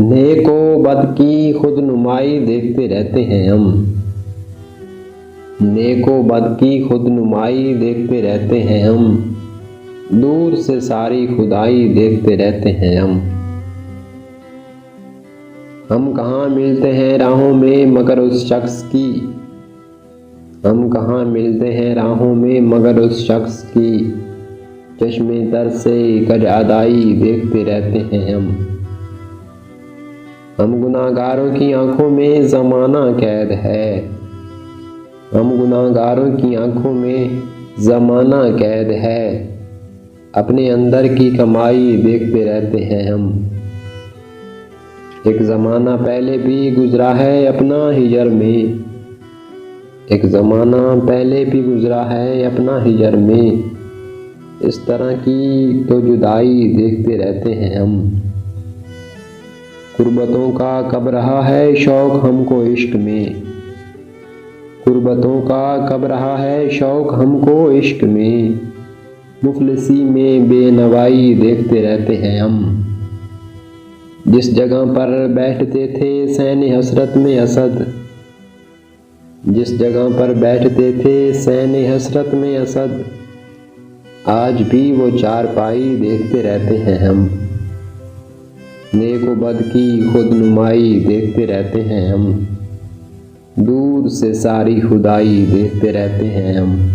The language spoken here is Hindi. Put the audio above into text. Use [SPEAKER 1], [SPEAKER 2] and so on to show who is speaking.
[SPEAKER 1] नेको बद की खुद नुमाई देखते रहते हैं हम। नेको बद की खुद नुमाई देखते रहते हैं हम। दूर से सारी खुदाई देखते रहते हैं हम। हम कहाँ मिलते हैं राहों में मगर उस शख्स की। हम कहाँ मिलते हैं राहों में मगर उस शख्स की। चश्मे दर से कज अदाई देखते रहते हैं हम। हम गुनाहगारों की आंखों में ज़माना कैद है। हम गुनाहगारों की आंखों में ज़माना कैद है। अपने अंदर की कमाई देखते रहते हैं हम। एक ज़माना पहले भी गुजरा है अपना हिजर में। एक ज़माना पहले भी गुजरा है अपना हिजर में। इस तरह की तो जुदाई देखते रहते हैं हम। गुर्बतों का कब रहा है शौक हमको इश्क में। गुर्बतों का कब रहा है शौक हमको इश्क में। मुफलिसी में बेनवाई देखते रहते हैं हम। जिस जगह पर बैठते थे सैने हसरत में असद। जिस जगह पर बैठते थे सैने हसरत में असद। आज भी वो चारपाई देखते रहते हैं हम। नेको बद की खुद नुमाई देखते रहते हैं हम। दूर से सारी खुदाई देखते रहते हैं हम।